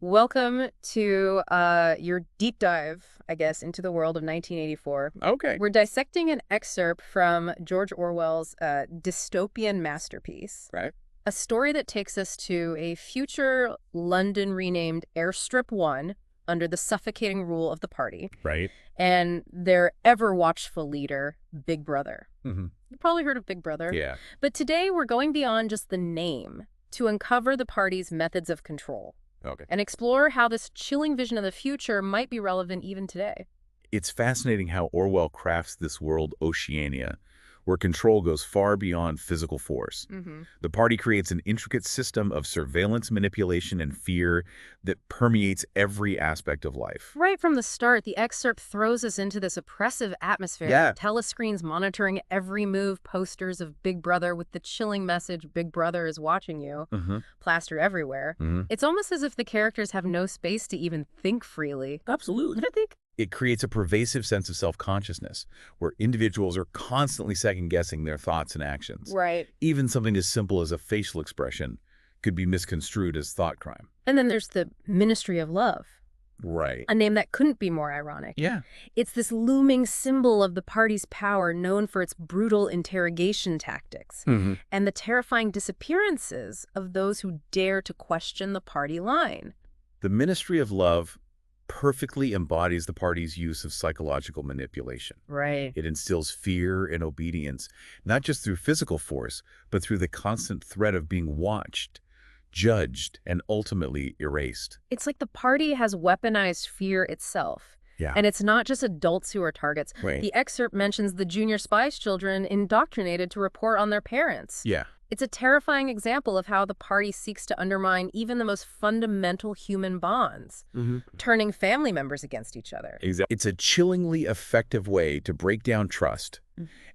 Welcome to your deep dive, I guess, into the world of 1984. Okay. We're dissecting an excerpt from George Orwell's dystopian masterpiece, Right. a story that takes us to a future London renamed Airstrip 1 under the suffocating rule of the party Right. and their ever-watchful leader, Big Brother. Mm-hmm. You've probably heard of Big Brother. Yeah. But today we're going beyond just the name to uncover the party's methods of control. Okay. And explore how this chilling vision of the future might be relevant even today. It's fascinating how Orwell crafts this world Oceania, where control goes far beyond physical force. Mm-hmm. The party creates an intricate system of surveillance, manipulation, and fear that permeates every aspect of life. Right from the start, the excerpt throws us into this oppressive atmosphere. Yeah. Telescreens monitoring every move, posters of Big Brother with the chilling message, Big Brother is watching you, Mm-hmm. plastered everywhere. Mm-hmm. It's almost as if the characters have no space to even think freely. Absolutely. What do you think? It creates a pervasive sense of self-consciousness, where individuals are constantly second-guessing their thoughts and actions. Right. Even something as simple as a facial expression could be misconstrued as thought crime. And then there's the Ministry of Love, Right. a name that couldn't be more ironic. Yeah. It's this looming symbol of the party's power, known for its brutal interrogation tactics Mm-hmm. and the terrifying disappearances of those who dare to question the party line. The Ministry of Love perfectly embodies the party's use of psychological manipulation. Right. It instills fear and obedience, not just through physical force, but through the constant threat of being watched, judged, and ultimately erased. It's like the party has weaponized fear itself. Yeah. And it's not just adults who are targets. Right. The excerpt mentions the junior spies children indoctrinated to report on their parents. Yeah. It's a terrifying example of how the party seeks to undermine even the most fundamental human bonds, turning family members against each other. Exactly. It's a chillingly effective way to break down trust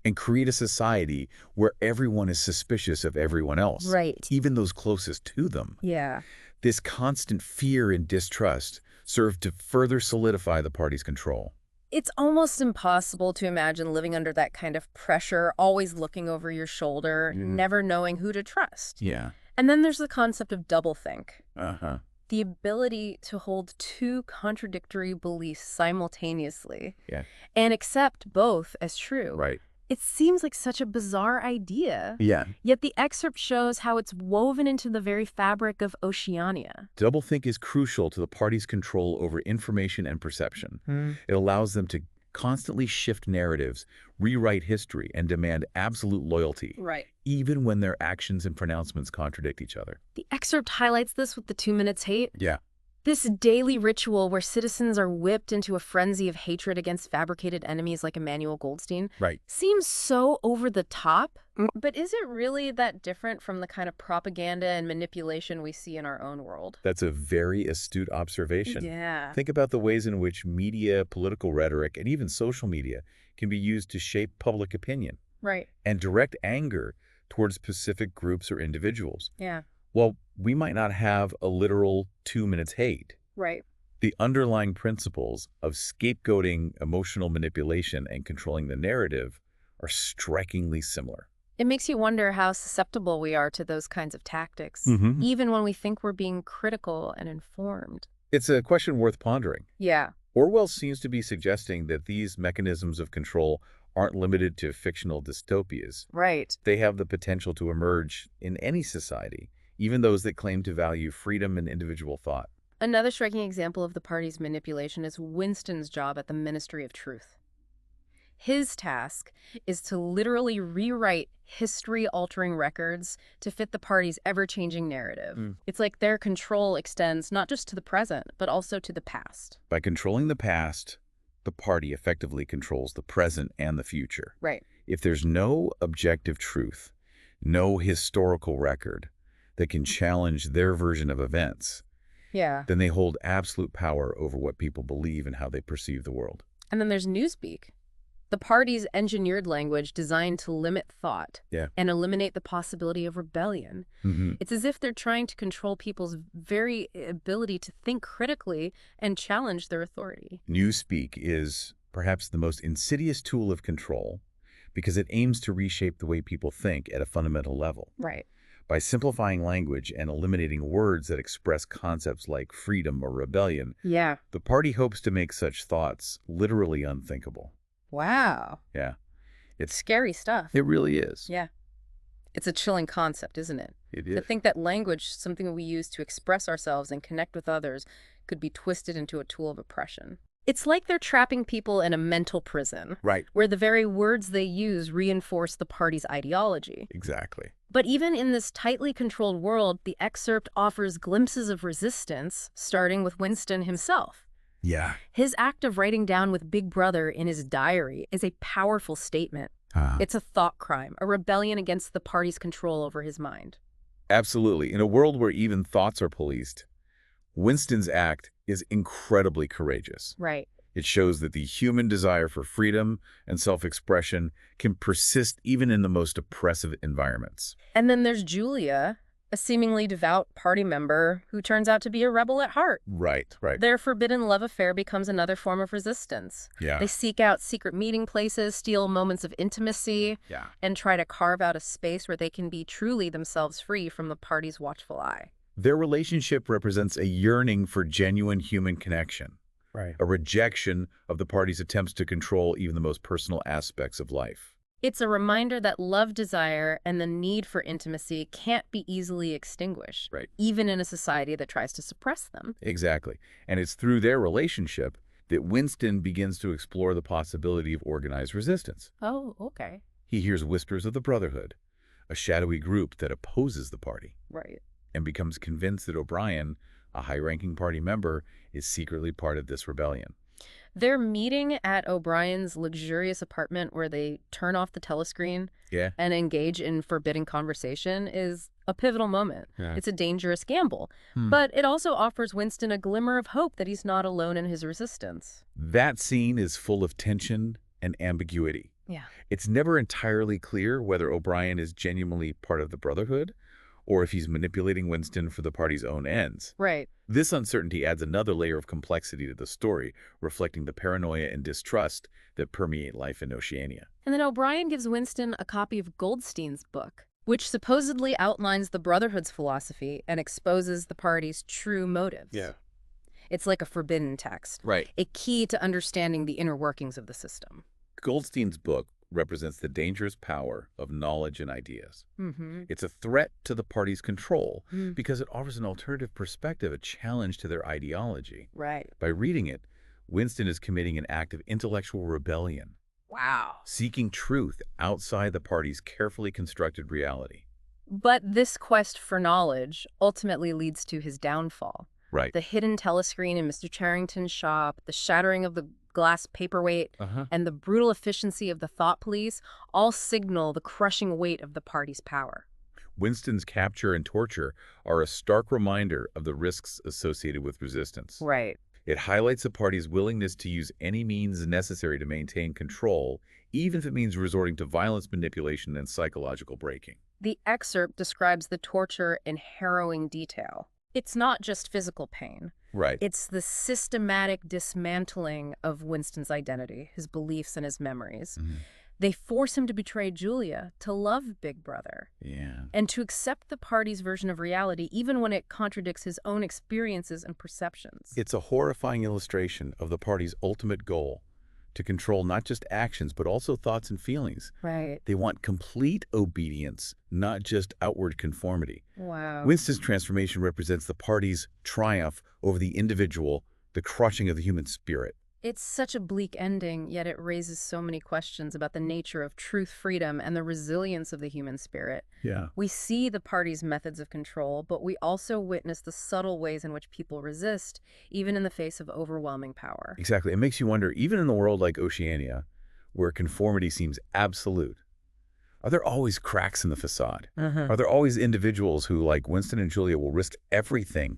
and create a society where everyone is suspicious of everyone else, Right. even those closest to them. Yeah. This constant fear and distrust serve to further solidify the party's control. It's almost impossible to imagine living under that kind of pressure, always looking over your shoulder, never knowing who to trust. Yeah. And then there's the concept of doublethink, Uh-huh. the ability to hold two contradictory beliefs simultaneously Yeah. and accept both as true. Right. It seems like such a bizarre idea. Yeah. Yet the excerpt shows how it's woven into the very fabric of Oceania. Doublethink is crucial to the party's control over information and perception. It allows them to constantly shift narratives, rewrite history, and demand absolute loyalty, Right. even when their actions and pronouncements contradict each other. The excerpt highlights this with the 2 minutes hate. Yeah. This daily ritual where citizens are whipped into a frenzy of hatred against fabricated enemies like Emmanuel Goldstein Right. seems so over the top. But is it really that different from the kind of propaganda and manipulation we see in our own world? That's a very astute observation. Yeah. Think about the ways in which media, political rhetoric, and even social media can be used to shape public opinion Right. and direct anger towards specific groups or individuals. Yeah. Well, we might not have a literal 2 minutes hate. Right. The underlying principles of scapegoating, emotional manipulation, and controlling the narrative are strikingly similar. It makes you wonder how susceptible we are to those kinds of tactics, Mhm. even when we think we're being critical and informed. It's a question worth pondering. Yeah. Orwell seems to be suggesting that these mechanisms of control aren't limited to fictional dystopias. Right. They have the potential to emerge in any society, even those that claim to value freedom and individual thought. Another striking example of the party's manipulation is Winston's job at the Ministry of Truth. His task is to literally rewrite history-altering records to fit the party's ever-changing narrative. It's like their control extends not just to the present, but also to the past. By controlling the past, the party effectively controls the present and the future. Right. If there's no objective truth, no historical record that can challenge their version of events, Yeah. then they hold absolute power over what people believe and how they perceive the world. And then there's Newspeak, the party's engineered language designed to limit thought and eliminate the possibility of rebellion. It's as if they're trying to control people's very ability to think critically and challenge their authority. Newspeak is perhaps the most insidious tool of control because it aims to reshape the way people think at a fundamental level. Right. By simplifying language and eliminating words that express concepts like freedom or rebellion, Yeah. the party hopes to make such thoughts literally unthinkable. Wow. Yeah, Scary stuff. it really is. Yeah. It's a chilling concept, isn't it? It To is. think that language, something we use to express ourselves and connect with others, could be twisted into a tool of oppression. It's like they're trapping people in a mental prison, Right. where the very words they use reinforce the party's ideology. Exactly. But even in this tightly controlled world, the excerpt offers glimpses of resistance, starting with Winston himself. Yeah. His act of writing down with Big Brother in his diary is a powerful statement. It's a thought crime, a rebellion against the party's control over his mind. Absolutely. In a world where even thoughts are policed, Winston's act is incredibly courageous. Right. It shows that the human desire for freedom and self-expression can persist even in the most oppressive environments. And then there's Julia, a seemingly devout party member who turns out to be a rebel at heart. Right. Their forbidden love affair becomes another form of resistance. Yeah. They seek out secret meeting places, steal moments of intimacy, Yeah. and try to carve out a space where they can be truly themselves, free from the party's watchful eye. Their relationship represents a yearning for genuine human connection, Right. a rejection of the party's attempts to control even the most personal aspects of life. It's a reminder that love, desire, and the need for intimacy can't be easily extinguished, Right. even in a society that tries to suppress them. Exactly. And it's through their relationship that Winston begins to explore the possibility of organized resistance. Oh, okay. He hears whispers of the Brotherhood, a shadowy group that opposes the party, Right. and becomes convinced that O'Brien, a high-ranking party member, is secretly part of this rebellion. Their meeting at O'Brien's luxurious apartment where they turn off the telescreen Yeah. and engage in forbidden conversation is a pivotal moment. Yeah. It's a dangerous gamble, Hmm. but it also offers Winston a glimmer of hope that he's not alone in his resistance. That scene is full of tension and ambiguity. Yeah. It's never entirely clear whether O'Brien is genuinely part of the Brotherhood or if he's manipulating Winston for the party's own ends. Right. This uncertainty adds another layer of complexity to the story, reflecting the paranoia and distrust that permeate life in Oceania. And then O'Brien gives Winston a copy of Goldstein's book, which supposedly outlines the Brotherhood's philosophy and exposes the party's true motives. Yeah. It's like a forbidden text, Right. a key to understanding the inner workings of the system. Goldstein's book represents the dangerous power of knowledge and ideas. Mm-hmm. It's a threat to the party's control because it offers an alternative perspective, a challenge to their ideology. Right. By reading it, Winston is committing an act of intellectual rebellion, Wow. seeking truth outside the party's carefully constructed reality. But this quest for knowledge ultimately leads to his downfall. Right. The hidden telescreen in Mr. Charrington's shop, the shattering of the glass paperweight, and the brutal efficiency of the thought police all signal the crushing weight of the party's power. Winston's capture and torture are a stark reminder of the risks associated with resistance. Right. It highlights the party's willingness to use any means necessary to maintain control, even if it means resorting to violence, manipulation, and psychological breaking. The excerpt describes the torture in harrowing detail. It's not just physical pain. Right. It's the systematic dismantling of Winston's identity, his beliefs, and his memories. They force him to betray Julia, to love Big Brother, Yeah. and to accept the party's version of reality, even when it contradicts his own experiences and perceptions. It's a horrifying illustration of the party's ultimate goal, to control not just actions, but also thoughts and feelings. Right. They want complete obedience, not just outward conformity. Wow. Winston's transformation represents the party's triumph over the individual, the crushing of the human spirit. It's such a bleak ending, yet it raises so many questions about the nature of truth, freedom, and the resilience of the human spirit. Yeah. We see the party's methods of control, but we also witness the subtle ways in which people resist, even in the face of overwhelming power. Exactly. It makes you wonder, even in a world like Oceania, where conformity seems absolute, are there always cracks in the facade? Are there always individuals who, like Winston and Julia, will risk everything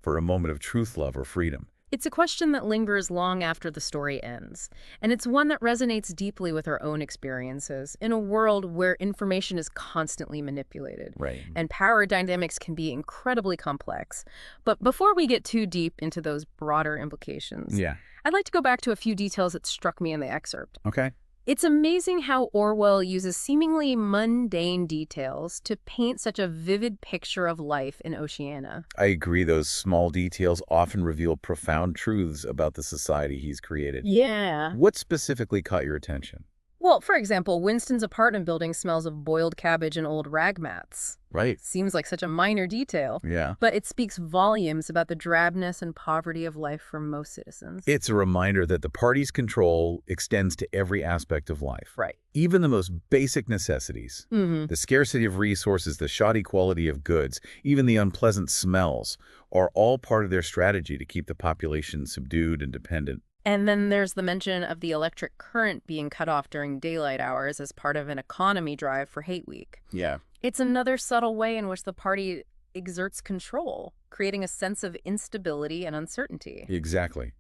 for a moment of truth, love, or freedom? It's a question that lingers long after the story ends, and it's one that resonates deeply with our own experiences in a world where information is constantly manipulated. Right. And power dynamics can be incredibly complex. But before we get too deep into those broader implications, Yeah. I'd like to go back to a few details that struck me in the excerpt. Okay. It's amazing how Orwell uses seemingly mundane details to paint such a vivid picture of life in Oceania. I agree, those small details often reveal profound truths about the society he's created. Yeah. What specifically caught your attention? Well, for example, Winston's apartment building smells of boiled cabbage and old rag mats. Right. Seems like such a minor detail, Yeah. but it speaks volumes about the drabness and poverty of life for most citizens. It's a reminder that the party's control extends to every aspect of life. Right. Even the most basic necessities. The scarcity of resources, the shoddy quality of goods, even the unpleasant smells are all part of their strategy to keep the population subdued and dependent. And then there's the mention of the electric current being cut off during daylight hours as part of an economy drive for Hate Week. Yeah. It's another subtle way in which the party exerts control, creating a sense of instability and uncertainty. Exactly.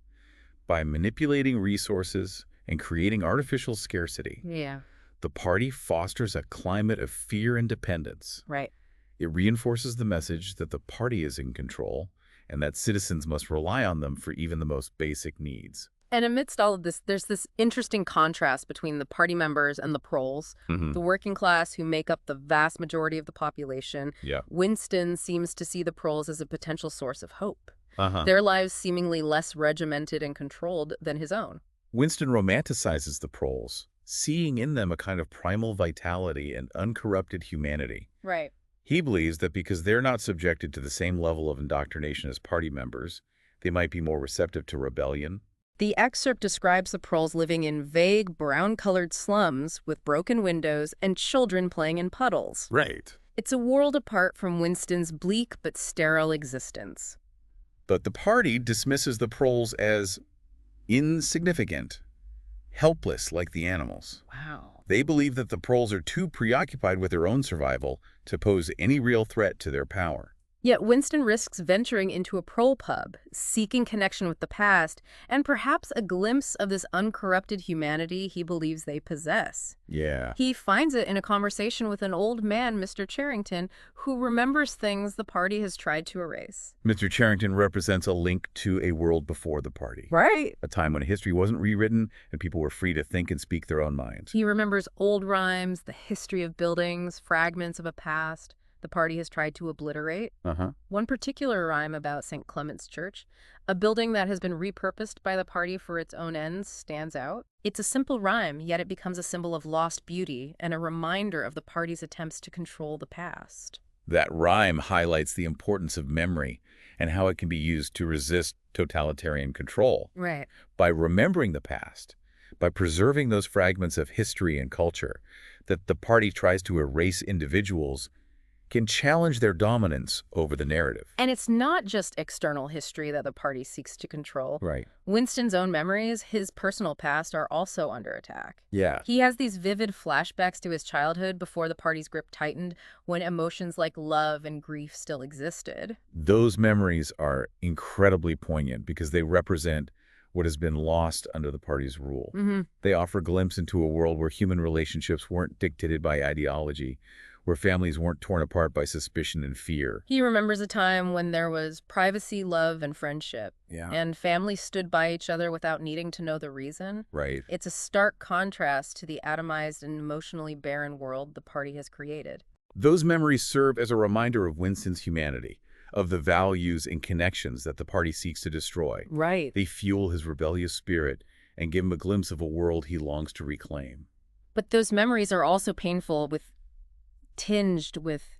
By manipulating resources and creating artificial scarcity, Yeah. the party fosters a climate of fear and dependence. Right. It reinforces the message that the party is in control and that citizens must rely on them for even the most basic needs. And amidst all of this, there's this interesting contrast between the party members and the proles, the working class who make up the vast majority of the population. Yeah. Winston seems to see the proles as a potential source of hope. Uh-huh. Their lives seemingly less regimented and controlled than his own. Winston romanticizes the proles, seeing in them a kind of primal vitality and uncorrupted humanity. Right. He believes that because they're not subjected to the same level of indoctrination as party members, they might be more receptive to rebellion. The excerpt describes the proles living in vague, brown-colored slums with broken windows and children playing in puddles. Right. It's a world apart from Winston's bleak but sterile existence. But the party dismisses the proles as insignificant, helpless like the animals. Wow. They believe that the proles are too preoccupied with their own survival to pose any real threat to their power. Yet Winston risks venturing into a prole pub, seeking connection with the past, and perhaps a glimpse of this uncorrupted humanity he believes they possess. Yeah. He finds it in a conversation with an old man, Mr. Charrington, who remembers things the party has tried to erase. Mr. Charrington represents a link to a world before the party. Right. A time when history wasn't rewritten and people were free to think and speak their own minds. He remembers old rhymes, the history of buildings, fragments of a past the party has tried to obliterate. One particular rhyme about St. Clement's Church, a building that has been repurposed by the party for its own ends, stands out. It's a simple rhyme, yet it becomes a symbol of lost beauty and a reminder of the party's attempts to control the past. That rhyme highlights the importance of memory and how it can be used to resist totalitarian control. Right. By remembering the past, by preserving those fragments of history and culture that the party tries to erase, individuals can challenge their dominance over the narrative. And it's not just external history that the party seeks to control. Right. Winston's own memories, his personal past, are also under attack. Yeah. He has these vivid flashbacks to his childhood before the party's grip tightened, when emotions like love and grief still existed. Those memories are incredibly poignant because they represent what has been lost under the party's rule. They offer a glimpse into a world where human relationships weren't dictated by ideology, where families weren't torn apart by suspicion and fear. He remembers a time when there was privacy, love, and friendship. Yeah. And families stood by each other without needing to know the reason. Right. It's a stark contrast to the atomized and emotionally barren world the party has created. Those memories serve as a reminder of Winston's humanity, of the values and connections that the party seeks to destroy. Right. They fuel his rebellious spirit and give him a glimpse of a world he longs to reclaim. But those memories are also painful, tinged with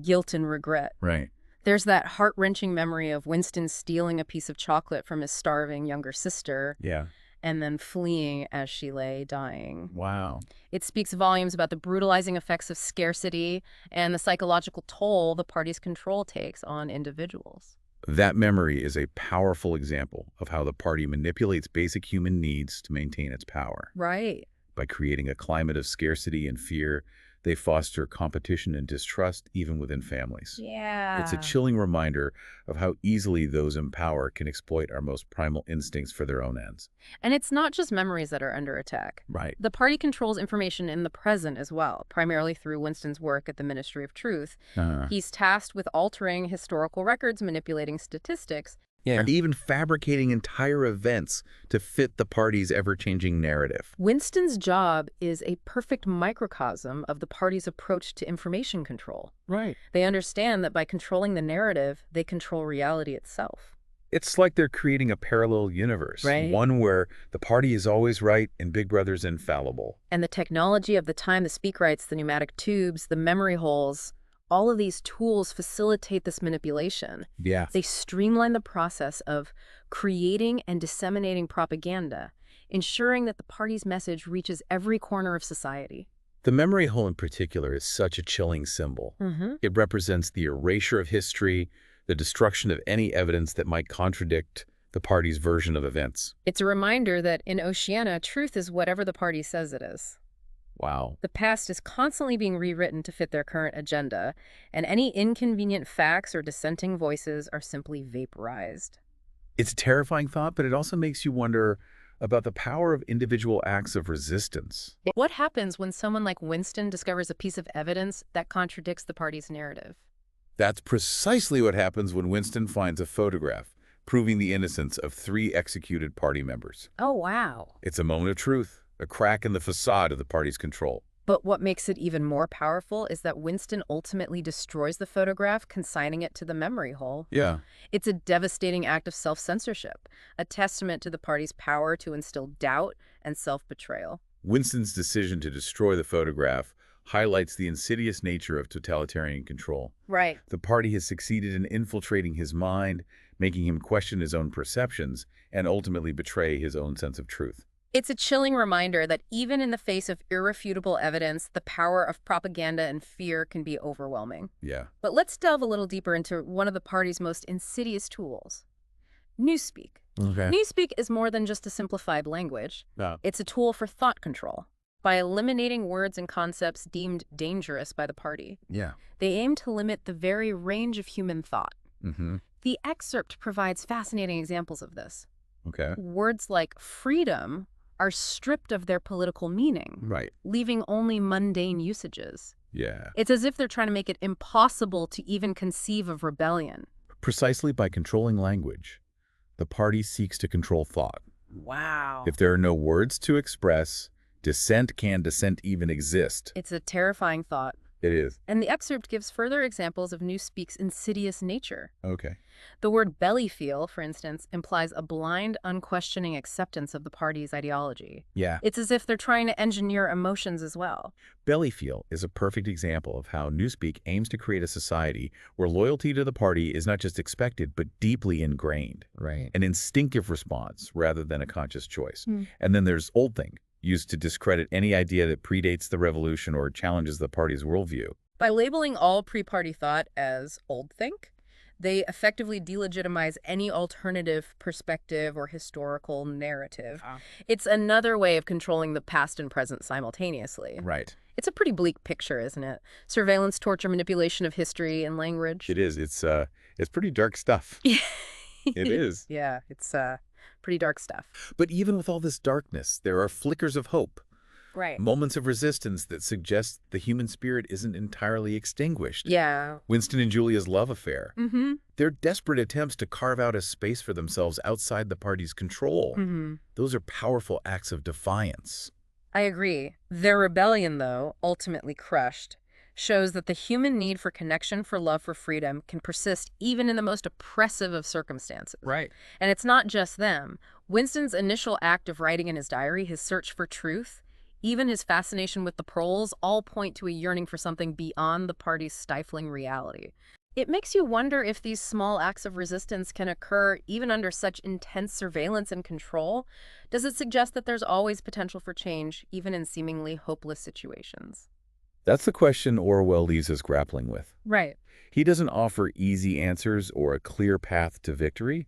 guilt and regret. Right. There's that heart-wrenching memory of Winston stealing a piece of chocolate from his starving younger sister. Yeah. And then fleeing as she lay dying. Wow. It speaks volumes about the brutalizing effects of scarcity and the psychological toll the party's control takes on individuals. That memory is a powerful example of how the party manipulates basic human needs to maintain its power. Right. By creating a climate of scarcity and fear, they foster competition and distrust even within families. Yeah. It's a chilling reminder of how easily those in power can exploit our most primal instincts for their own ends. And it's not just memories that are under attack. Right. The party controls information in the present as well, primarily through Winston's work at the Ministry of Truth. He's tasked with altering historical records, manipulating statistics, and even fabricating entire events to fit the party's ever-changing narrative. Winston's job is a perfect microcosm of the party's approach to information control. Right. They understand that by controlling the narrative, they control reality itself. It's like they're creating a parallel universe, Right. one where the party is always right and Big Brother's infallible. And the technology of the time, the speak-writes, the pneumatic tubes, the memory holes, all of these tools facilitate this manipulation. Yeah. They streamline the process of creating and disseminating propaganda, ensuring that the party's message reaches every corner of society. The memory hole in particular is such a chilling symbol. It represents the erasure of history, the destruction of any evidence that might contradict the party's version of events. It's a reminder that in Oceania, truth is whatever the party says it is. Wow. The past is constantly being rewritten to fit their current agenda, and any inconvenient facts or dissenting voices are simply vaporized. It's a terrifying thought, but it also makes you wonder about the power of individual acts of resistance. What happens when someone like Winston discovers a piece of evidence that contradicts the party's narrative? That's precisely what happens when Winston finds a photograph proving the innocence of 3 executed party members. Oh, wow. It's a moment of truth, a crack in the facade of the party's control. But what makes it even more powerful is that Winston ultimately destroys the photograph, consigning it to the memory hole. Yeah. It's a devastating act of self-censorship, a testament to the party's power to instill doubt and self-betrayal. Winston's decision to destroy the photograph highlights the insidious nature of totalitarian control. Right. The party has succeeded in infiltrating his mind, making him question his own perceptions, and ultimately betray his own sense of truth. It's a chilling reminder that even in the face of irrefutable evidence, the power of propaganda and fear can be overwhelming. Yeah. But let's delve a little deeper into one of the party's most insidious tools, Newspeak. Okay. Newspeak is more than just a simplified language. No. It's a tool for thought control. By eliminating words and concepts deemed dangerous by the party, Yeah. they aim to limit the very range of human thought. Mm-hmm. The excerpt provides fascinating examples of this. Okay. Words like freedom are stripped of their political meaning, Right. leaving only mundane usages. Yeah. It's as if they're trying to make it impossible to even conceive of rebellion. Precisely by controlling language, the party seeks to control thought. Wow. If there are no words to express, can dissent even exist? It's a terrifying thought. It is. And the excerpt gives further examples of Newspeak's insidious nature. Okay. The word belly feel, for instance, implies a blind, unquestioning acceptance of the party's ideology. Yeah. It's as if they're trying to engineer emotions as well. Belly feel is a perfect example of how Newspeak aims to create a society where loyalty to the party is not just expected, but deeply ingrained. Right. An instinctive response rather than a conscious choice. And then there's old thing, used to discredit any idea that predates the revolution or challenges the party's worldview. By labeling all pre-party thought as old think, they effectively delegitimize any alternative perspective or historical narrative. It's another way of controlling the past and present simultaneously. Right. It's a pretty bleak picture, isn't it? Surveillance, torture, manipulation of history and language. It is. It's pretty dark stuff. It is. Yeah, it's pretty dark stuff. But even with all this darkness, there are flickers of hope. Right. Moments of resistance that suggest the human spirit isn't entirely extinguished. Yeah. Winston and Julia's love affair. Mm-hmm. They're desperate attempts to carve out a space for themselves outside the party's control. Mm-hmm. Those are powerful acts of defiance. I agree. Their rebellion, though, ultimately crushed, shows that the human need for connection, for love, for freedom can persist even in the most oppressive of circumstances. Right. And it's not just them. Winston's initial act of writing in his diary, his search for truth, even his fascination with the proles, all point to a yearning for something beyond the party's stifling reality. It makes you wonder if these small acts of resistance can occur even under such intense surveillance and control. Does it suggest that there's always potential for change, even in seemingly hopeless situations? That's the question Orwell leaves us grappling with. Right. He doesn't offer easy answers or a clear path to victory,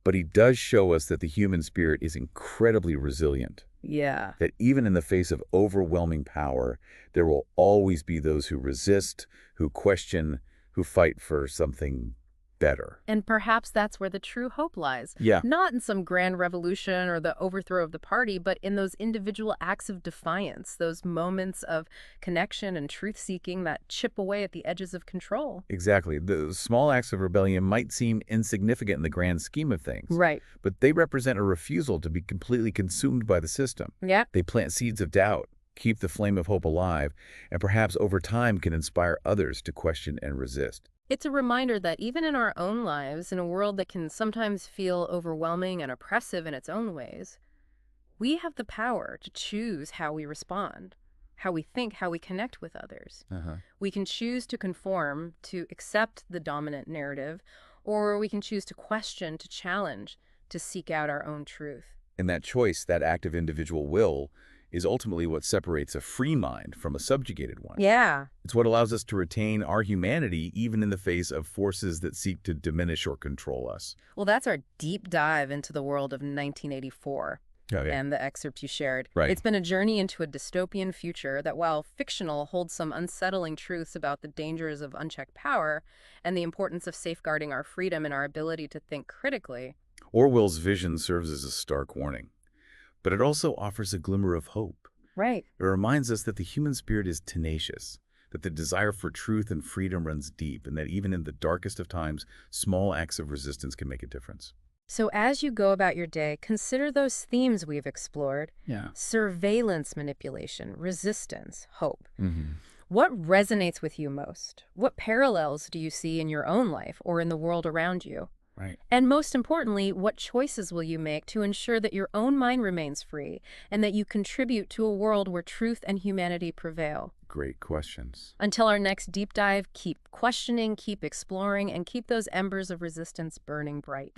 but he does show us that the human spirit is incredibly resilient. Yeah. That even in the face of overwhelming power, there will always be those who resist, who question, who fight for something better. And perhaps that's where the true hope lies. Yeah. Not in some grand revolution or the overthrow of the party, but in those individual acts of defiance, those moments of connection and truth-seeking that chip away at the edges of control. Exactly. The small acts of rebellion might seem insignificant in the grand scheme of things. Right. But they represent a refusal to be completely consumed by the system. Yeah. They plant seeds of doubt, keep the flame of hope alive, and perhaps over time can inspire others to question and resist. It's a reminder that even in our own lives, in a world that can sometimes feel overwhelming and oppressive in its own ways, we have the power to choose how we respond, how we think, how we connect with others. We can choose to conform, to accept the dominant narrative, or we can choose to question, to challenge, to seek out our own truth. And that choice, that act of individual will, is ultimately what separates a free mind from a subjugated one. Yeah. It's what allows us to retain our humanity even in the face of forces that seek to diminish or control us. Well, that's our deep dive into the world of 1984. Oh, yeah. And the excerpt you shared. Right. It's been a journey into a dystopian future that, while fictional, holds some unsettling truths about the dangers of unchecked power and the importance of safeguarding our freedom and our ability to think critically. Orwell's vision serves as a stark warning, but it also offers a glimmer of hope. Right. It reminds us that the human spirit is tenacious, that the desire for truth and freedom runs deep, and that even in the darkest of times, small acts of resistance can make a difference. So as you go about your day, consider those themes we've explored. Yeah. Surveillance manipulation, resistance, hope. Mm-hmm. What resonates with you most? What parallels do you see in your own life or in the world around you? Right. And most importantly, what choices will you make to ensure that your own mind remains free and that you contribute to a world where truth and humanity prevail? Great questions. Until our next deep dive, keep questioning, keep exploring, and keep those embers of resistance burning bright.